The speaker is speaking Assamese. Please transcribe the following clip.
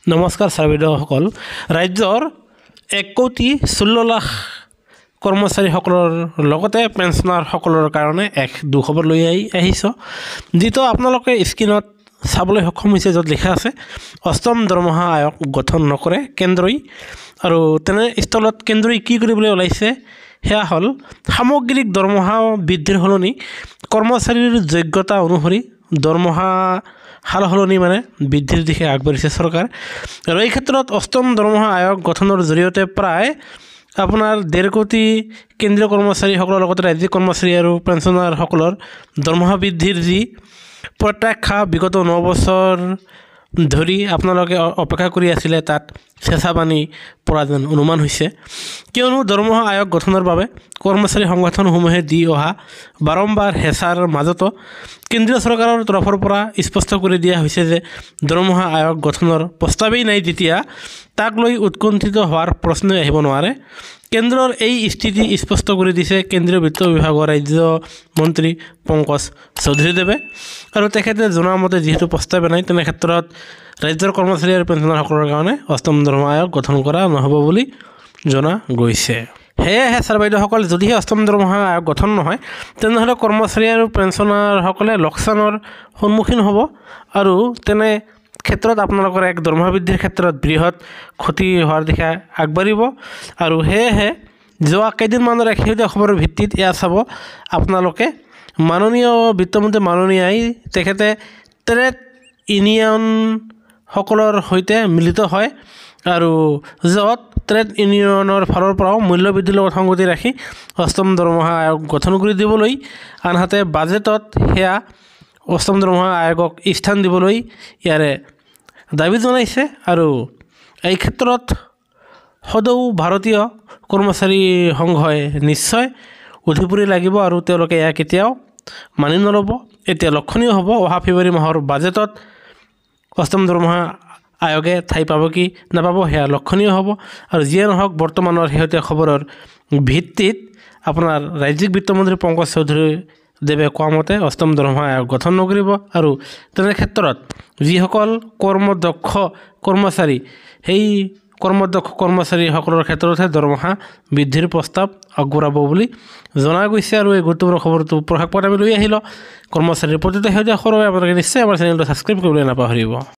নমস্কাৰ ছাৰবিদসকল ৰাজ্যৰ 1,16,00,000 কৰ্মচাৰীসকলৰ লগতে পেঞ্চনাৰসকলৰ কাৰণে এক দুখবৰ লৈ আহিছোঁ যিটো আপোনালোকে স্ক্ৰীনত চাবলৈ সক্ষম হৈছে য'ত লিখা আছে অষ্টম দৰমহা আয়োগ গঠন নকৰে কেন্দ্ৰই আৰু তেনে স্থলত কেন্দ্ৰই কি কৰিবলৈ ওলাইছে সেয়া হ'ল সামগ্ৰিক দৰমহা বৃদ্ধিৰ সলনি কৰ্মচাৰীৰ যোগ্যতা অনুসৰি দৰমহা সালসলনি বৃদ্ধিৰ দিশে আগবাঢ়িছে চৰকাৰ আৰু এই ক্ষেত্ৰত অষ্টম দৰমহা আয়োগ গঠনৰ জৰিয়তে প্ৰায় আপোনাৰ 1.5 কোটি কেন্দ্ৰীয় কৰ্মচাৰীসকলৰ লগতে ৰাজ্যিক কৰ্মচাৰী আৰু পেঞ্চনাৰসকলৰ দৰমহা বৃদ্ধিৰ যি প্ৰত্যাশা বিগত 9 বছৰ ধৰি আপোনালোকে অপেক্ষা কৰি আছিলে তাত চেঁচা পানী পৰা যেন অনুমান হৈছে কিয়নো দৰমহা আয়োগ গঠনৰ বাবে কৰ্মচাৰী সংগঠনসমূহে দি অহা বাৰম্বাৰ হেঁচাৰ মাজতো কেন্দ্ৰীয় চৰকাৰৰ তৰফৰ পৰা স্পষ্ট কৰি দিয়া হৈছে যে দৰমহা আয়োগ গঠনৰ প্ৰস্তাৱেই নাই তেতিয়া তাক লৈ উৎকণ্ঠিত হোৱাৰ প্ৰশ্নই আহিব নোৱাৰে কেন্দ্ৰৰ এই স্থিতি স্পষ্ট কৰি দিছে কেন্দ্ৰীয় বিত্ত বিভাগৰ ৰাজ্য মন্ত্ৰী পংকজ চৌধুৰীদেৱে আৰু তেখেতে জনোৱা মতে যিহেতু প্ৰস্তাৱে নাই তেনে ক্ষেত্ৰত ৰাজ্যৰ কৰ্মচাৰী আৰু পেঞ্চনাৰসকলৰ কাৰণে অষ্টম দৰমহা আয়োগ গঠন কৰা নহ'ব বুলি জনা গৈছে সেয়েহে ছাৰ বাইদেউসকল যদিহে অষ্টম দৰমহা আয়োগ গঠন নহয় তেনেহ'লে কৰ্মচাৰী আৰু পেঞ্চনাৰসকলে লোকচানৰ সন্মুখীন হ'ব আৰু তেনে ক্ষেত্ৰত আপোনালোকৰ এক দৰমহা বৃদ্ধিৰ ক্ষেত্ৰত বৃহৎ ক্ষতি হোৱাৰ দিশে আগবাঢ়িব আৰু সেয়েহে যোৱা কেইদিনমানৰ এক শেহতীয়া খবৰৰ ভিত্তিত এয়া চাব আপোনালোকে মাননীয় বিত্তমন্ত্ৰী মাননীয়াই তেখেতে ট্ৰেড ইউনিয়নসকলৰ সৈতে মিলিত হয় আৰু য'ত ট্ৰেড ইউনিয়নৰ ফালৰ পৰাও মূল্যবৃদ্ধিৰ লগত সংগতি ৰাখি অষ্টম দৰমহা আয়োগ গঠন কৰি দিবলৈ আনহাতে বাজেটত সেয়া অষ্টম দৰমহা আয়োগক স্থান দিবলৈ ইয়াৰে দাবী জনাইছে আৰু এই ক্ষেত্ৰত সদৌ ভাৰতীয় কৰ্মচাৰী সংঘই নিশ্চয় উঠিপৰি লাগিব আৰু তেওঁলোকে এয়া কেতিয়াও মানি নল'ব এতিয়া লক্ষণীয় হ'ব অহা ফেব্ৰুৱাৰী মাহৰ বাজেটত অষ্টম দৰমহা আয়োগে ঠাই পাব কি নাপাব সেয়া লক্ষণীয় হ'ব আৰু যিয়ে নহওক বৰ্তমানৰ শেহতীয়া খবৰৰ ভিত্তিত আপোনাৰ ৰাজ্যিক বিত্তমন্ত্ৰী পংকজ চৌধুৰী দেৱে কোৱা মতে অষ্টম দৰমহা আয়োগ গঠন নকৰিব আৰু তেনে ক্ষেত্ৰত যিসকল কৰ্মদক্ষ কৰ্মচাৰী সেই কৰ্মদক্ষ কৰ্মচাৰীসকলৰ ক্ষেত্ৰতহে দৰমহা বৃদ্ধিৰ প্ৰস্তাৱ আগবঢ়াব বুলি জনা গৈছে আৰু এই গুৰুত্বপূৰ্ণ খবৰটো প্ৰকাশ পোৱাত আমি লৈ আহিলোঁ কৰ্মচাৰীৰ প্ৰতিটো শেহতীয়া খবৰৰ আপোনালোকে নিশ্চয় আমাৰ চেনেলটো ছাবস্ক্ৰাইব কৰিবলৈ নাপাহৰিব